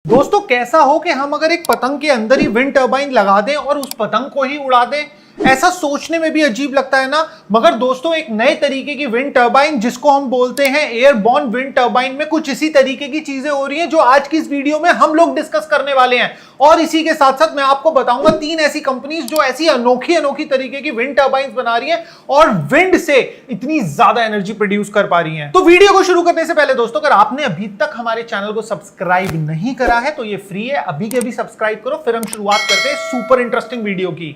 दोस्तों कैसा हो कि हम अगर एक पतंग के अंदर ही विंड टर्बाइन लगा दें और उस पतंग को ही उड़ा दें। ऐसा सोचने में भी अजीब लगता है ना। मगर दोस्तों एक नए तरीके की विंड टर्बाइन जिसको हम बोलते हैं एयरबॉर्न विंड टर्बाइन में कुछ इसी तरीके की चीजें हो रही हैं जो आज की इस वीडियो में हम लोग डिस्कस करने वाले हैं। और इसी के साथ साथ मैं आपको बताऊंगा 3 ऐसी कंपनीज जो ऐसी अनोखी अनोखी तरीके की विंड टर्बाइन बना रही हैं और विंड से इतनी ज्यादा एनर्जी प्रोड्यूस कर पा रही हैं। तो वीडियो को शुरू करने से पहले दोस्तों अगर आपने अभी तक हमारे चैनल को सब्सक्राइब नहीं करा है तो ये फ्री है, अभी के अभी सब्सक्राइब करो। फिर हम शुरुआत करते हैं सुपर इंटरेस्टिंग वीडियो की।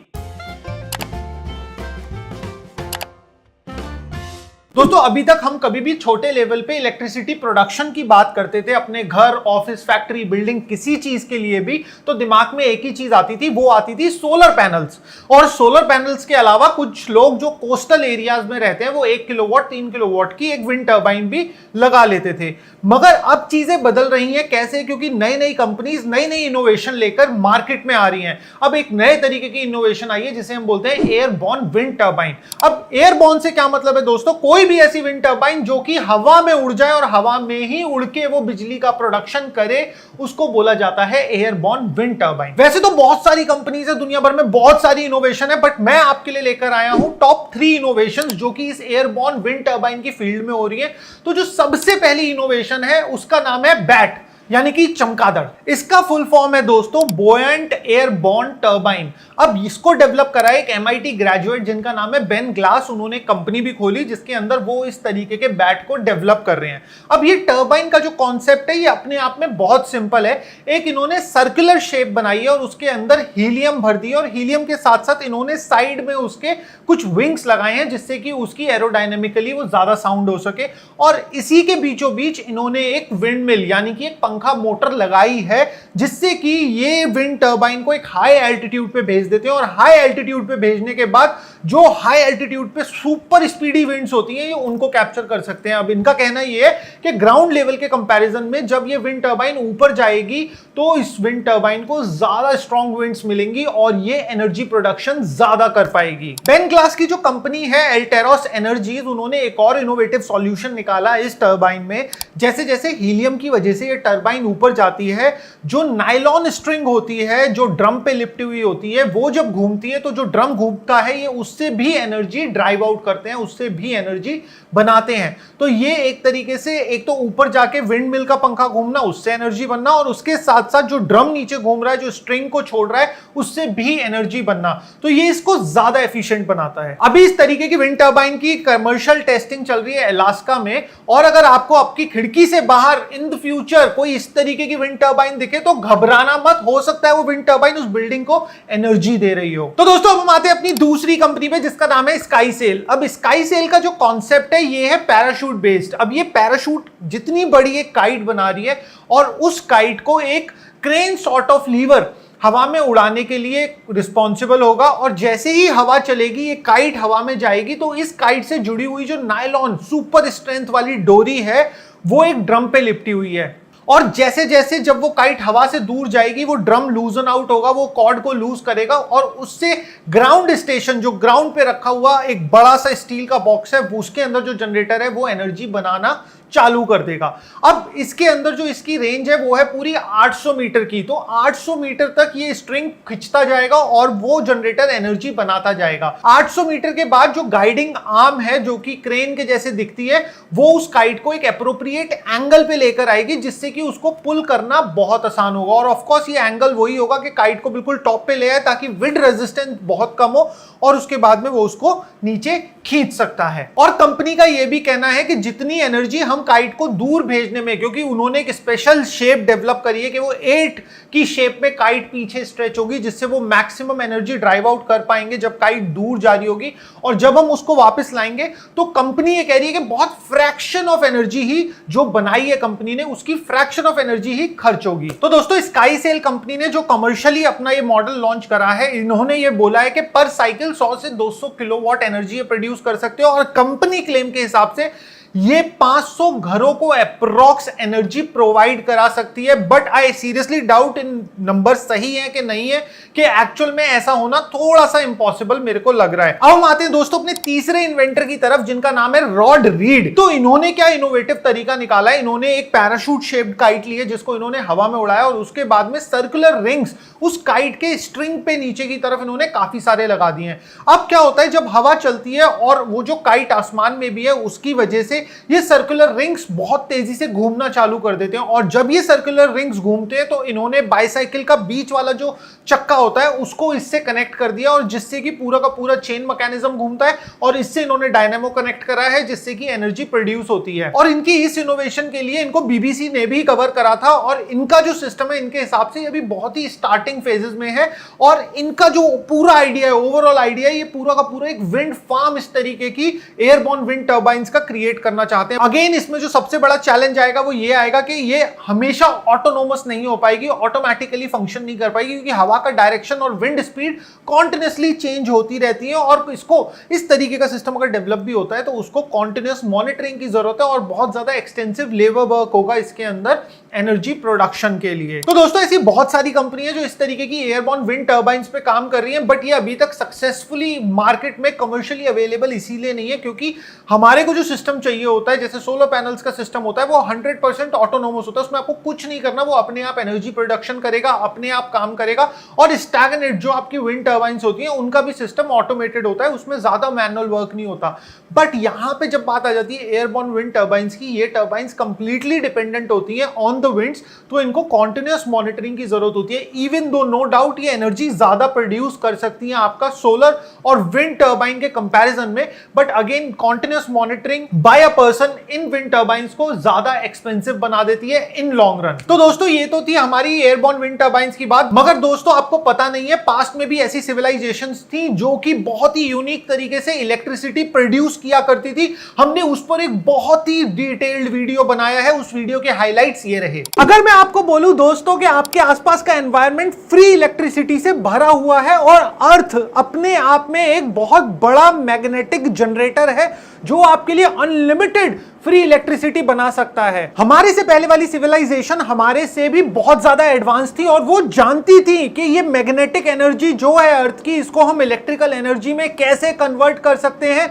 दोस्तों अभी तक हम कभी भी छोटे लेवल पे इलेक्ट्रिसिटी प्रोडक्शन की बात करते थे अपने घर, ऑफिस, फैक्ट्री, बिल्डिंग, किसी चीज के लिए भी, तो दिमाग में एक ही चीज आती थी, वो आती थी सोलर पैनल्स। और सोलर पैनल्स के अलावा कुछ लोग जो कोस्टल एरियाज में रहते हैं वो 1 किलोवाट 3 किलोवाट की एक विंड टर्बाइन भी लगा लेते थे। मगर अब चीजें बदल रही हैं। कैसे? क्योंकि नई नई कंपनीज नई नई इनोवेशन लेकर मार्केट में आ रही हैं। अब एक नए तरीके की इनोवेशन आई है जिसे हम बोलते हैं एयरबॉर्न विंड टर्बाइन। अब एयरबॉर्न से क्या मतलब है दोस्तों? कोई भी ऐसी विंड टर्बाइन जो कि हवा में उड़ जाए और हवा में ही उड़ के वो बिजली का प्रोडक्शन करे, उसको बोला जाता है एयरबॉर्न विंड टर्बाइन। वैसे तो बहुत सारी कंपनीज है दुनिया भर में, बहुत सारी इनोवेशन है, बट मैं आपके लिए लेकर आया हूं टॉप 3 इनोवेशन जो कि इस एयरबॉर्न विंड टर्बाइन की फील्ड में हो रही है। तो जो सबसे पहली इनोवेशन है उसका नाम है बैट, यानी कि चमगादड़। इसका फुल फॉर्म है दोस्तों बोयंट एयरबॉर्न टर्बाइन। अब इसको डेवलप करा एक MIT ग्रेजुएट जिनका नाम है बेन ग्लास। उन्होंने कंपनी भी खोली जिसके अंदर वो इस तरीके के बैट को डेवलप कर रहे हैं। अब ये टर्बाइन का जो कॉन्सेप्ट है ये अपने आप में बहुत सिंपल है। एक इन्होंने सर्कुलर शेप बनाई है और उसके अंदर हीलियम भर दी और हीलियम के साथ साथ इन्होंने साइड में उसके कुछ विंग्स लगाए हैं जिससे कि उसकी एरोडायनेमिकली वो ज्यादा साउंड हो सके। और इसी के बीचों बीच इन्होंने एक विंड मिल यानी कि एक पंखा मोटर लगाई है जिससे कि ये विंड टर्बाइन को एक हाई एल्टीट्यूड पे भेज देते हैं। और हाई एल्टीट्यूड पे भेजने के बाद जो हाई एल्टीट्यूड पे सुपर स्पीडी विंड्स होती हैं ये उनको कैप्चर कर सकते हैं। अब इनका कहना ये है कि ग्राउंड लेवल के कंपैरिजन में जब ये विंड टर्बाइन ऊपर जाएगी तो इस विंड टर्बाइन को ज्यादा स्ट्रॉन्ग विंड्स मिलेंगी और ये एनर्जी प्रोडक्शन ज्यादा कर पाएगी। बेन ग्लास की जो कंपनी है एल्टेरोस एनर्जीज, उन्होंने एक और इनोवेटिव सॉल्यूशन निकाला इस टर्बाइन में। जैसे जैसे हीलियम की वजह से ये टर्बाइन ऊपर जाती है, जो नायलॉन स्ट्रिंग होती है जो ड्रम पे लिपटी हुई होती है, वो जब घूमती है तो जो ड्रम घूमता है ये उससे भी एनर्जी ड्राइव आउट करते हैं, उससे भी एनर्जी बनाते हैं। तो ये एक तरीके से एक तो ऊपर जाके विंड मिल का पंखा घूमना, उससे एनर्जी बनना, और उसके साथ साथ जो ड्रम नीचे घूम रहा है जो स्ट्रिंग को छोड़ रहा है उससे भी एनर्जी बनना। तो ये इसको ज्यादा एफिशिएंट बनाता है। अभी इस तरीके की विंड टर्बाइन की कमर्शियल टेस्टिंग चल रही है अलास्का में। और अगर आपको आपकी खिड़की से बाहर इन द फ्यूचर कोई इस तरीके की विंड टर्बाइन दिखे तो घबराना मत, हो सकता है वो विंड टर्बाइन उस बिल्डिंग को एनर्जी दे रही हो। तो दोस्तों अब हम आते हैं अपनी दूसरी कंपनी पे जिसका नाम है स्काई सेल। अब स्काई सेल का जो कॉन्सेप्ट है ये है पैराशूट बेस्ड। अब ये पैराशूट जितनी बड़ी एक काइट बना रही है और उस काइट को एक क्रेन सॉर्ट ऑफ लीवर हवा में उड़ाने के लिए रिस्पॉन्सिबल होगा। और जैसे ही हवा चलेगी ये काइट हवा में जाएगी तो इस काइट से जुड़ी हुई जो नायलॉन सुपर स्ट्रेंथ वाली डोरी है वो एक ड्रम पे लिपटी हुई है। और जैसे जैसे जब वो काइट हवा से दूर जाएगी वो ड्रम लूजन आउट होगा, वो कॉर्ड को लूज करेगा और उससे ग्राउंड स्टेशन जो ग्राउंड पे रखा हुआ एक बड़ा सा स्टील का बॉक्स है उसके अंदर जो जनरेटर है वो एनर्जी बनाना चालू कर देगा। अब इसके अंदर जो इसकी रेंज है वो है पूरी 800 मीटर की। तो 800 मीटर तक ये स्ट्रिंग खिंचता जाएगा और वो जनरेटर एनर्जी बनाता जाएगा। 800 मीटर के बाद जो गाइडिंग आर्म है जो कि क्रेन के जैसे दिखती है वो उस काइट को एक एप्रोप्रिएट एंगल पे लेकर आएगी जिससे कि उसको पुल करना बहुत आसान होगा। और ऑफ कोर्स ये एंगल वही होगा कि काइट को बिल्कुल टॉप पे ले आए ताकि विंड रेजिस्टेंस बहुत कम हो और उसके बाद में वो उसको नीचे खींच सकता है। और कंपनी का ये भी कहना है कि जितनी एनर्जी हम काइट को दूर भेजने में, क्योंकि उन्होंने एक स्पेशल शेप डेवलप करी है कि वो 8 की शेप में काइट पीछे स्ट्रेच होगी जिससे वो मैक्सिमम एनर्जी ड्राइव आउट कर पाएंगे जब काइट दूर जा रही होगी। और जब हम उसको वापस लाएंगे तो कंपनी ये कह रही है कि बहुत फ्रैक्शन ऑफ एनर्जी ही जो बनाई है कंपनी ने उसकी फ्रैक्शन ऑफ एनर्जी ही खर्च होगी। तो दोस्तों स्काई सेल कंपनी ने जो कमर्शियली अपना ये मॉडल लॉन्च करा है, इन्होंने ये बोला है कि पर साइकिल 100 से 200 किलोवाट एनर्जी प्रोड्यूस कर सकते हो। और कंपनी क्लेम के हिसाब से ये 500 घरों को अप्रोक्स एनर्जी प्रोवाइड करा सकती है। But I seriously doubt in number सही है कि नहीं है, कि एक्चुअल में ऐसा होना थोड़ा सा इंपॉसिबल मेरे को लग रहा है। अब हम आते हैं दोस्तों अपने तीसरे इन्वेंटर की तरफ, जिनका नाम है रॉड रीड। तो इन्होंने क्या इनोवेटिव तरीका निकाला है, इन्होंने एक पैराशूट शेप्ड काइट ली है जिसको इन्होंने हवा में उड़ाया और उसके बाद में सर्कुलर रिंग्स उस काइट के स्ट्रिंग पे नीचे की तरफ इन्होंने काफी सारे लगा दिए हैं। अब क्या होता है, जब हवा चलती है और वो जो काइट आसमान में भी है, उसकी वजह से ये सर्कुलर रिंग्स बहुत तेजी से घूमना चालू कर देते हैं। और जब ये सर्कुलर रिंग्स घूमते हैं तो इन्होंने बाइसाइकिल का बीच वाला जो चक्का होता है उसको इससे कनेक्ट कर दिया, और जिससे कि पूरा का पूरा चेन मैकेनिज्म घूमता है, और इससे इन्होंने डायनेमो कनेक्ट करा है जिससे कि एनर्जी प्रोड्यूस होती है। और इनकी इस इनोवेशन के लिए इनको बीबीसी ने भी कवर करा था, और इनका जो सिस्टम है इनके हिसाब से अभी बहुत ही स्टार्टिंग फेजेस में है। और इनका जो पूरा आइडिया है, ओवरऑल आइडिया, ये पूरा का पूरा एक विंड फार्म इस तरीके की एयरबोर्न विंड टर्बाइंस का क्रिएट करना चाहते हैं। अगेन इसमें जो सबसे बड़ा चैलेंज आएगा वो ये आएगा कि ये हमेशा ऑटोनोमस नहीं हो पाएगी, ऑटोमेटिकली फंक्शन नहीं कर पाएगी, क्योंकि हवा का डायरेक्शन और विंड स्पीड कॉन्टिन्यूसली चेंज होती रहती है। और इसको इस तरीके का सिस्टम अगर डेवलप भी होता है तो उसको कॉन्टिन्यूस मॉनिटरिंग की जरूरत है, और बहुत ज्यादा एक्सटेंसिव लेबर वर्क होगा इसके अंदर एनर्जी प्रोडक्शन के लिए। तो दोस्तों ऐसी बहुत सारी कंपनी है जो इस तरीके की एयरबोर्न विंड टर्बाइंस पे काम कर रही हैं, बट ये अभी तक सक्सेसफुली मार्केट में कमर्शियली अवेलेबल इसीलिए नहीं है क्योंकि हमारे को जो सिस्टम चाहिए होता है, जैसे सोलर पैनल्स का सिस्टम होता है, वो 100% ऑटोनोमस होता है, उसमें आपको कुछ नहीं करना, वो अपने आप एनर्जी प्रोडक्शन करेगा, अपने आप काम करेगा। और स्टैग्नेट जो आपकी विंड टर्बाइंस होती हैं उनका भी सिस्टम ऑटोमेटेड होता है, उसमें ज्यादा मैनुअल वर्क नहीं होता। बट यहां पे जब बात आ जाती है एयरबोर्न विंड टर्बाइंस की, ये टर्बाइंस कंप्लीटली डिपेंडेंट होती है ऑन द विंड्स, तो इनको कॉन्टिन्यूस मॉनिटरिंग की जरूरत होती है। इवन दो नो डाउट ये एनर्जी ज्यादा प्रोड्यूस कर सकती है आपका सोलर और विंड टर्बाइन के कंपैरिजन में, but again continuous monitoring by a person in wind turbines को ज्यादा एक्सपेंसिव बना देती है इन लॉन्ग रन। तो दोस्तों ये तो थी हमारी एयरबोर्न विंड टर्बाइंस की बात, मगर दोस्तों आपको पता नहीं है पास्ट में भी ऐसी सिविलाइजेशंस थी जो कि बहुत ही यूनिक तरीके से इलेक्ट्रिसिटी प्रोड्यूस किया करती थी। हमने उस पर एक बहुत ही डिटेल्ड वीडियो बनाया है, उस वीडियो के हाइलाइट्स ये रहे। अगर मैं आपको बोलूं दोस्तों कि आपके आसपास का एनवायरनमेंट फ्री इलेक्ट्रिसिटी से भरा हुआ है और अर्थ अपने आप में एक बहुत बड़ा मैग्नेटिक जनरेटर है जो आपके लिए अनलिमिटेड फ्री इलेक्ट्रिसिटी बना सकता है। हमारे से पहले वाली सिविलाइजेशन हमारे से भी बहुत ज्यादा एडवांस थी और वो जानती थी कि ये मैग्नेटिक एनर्जी जो है अर्थ की, इसको हम इलेक्ट्रिकल एनर्जी में कैसे कन्वर्ट कर सकते हैं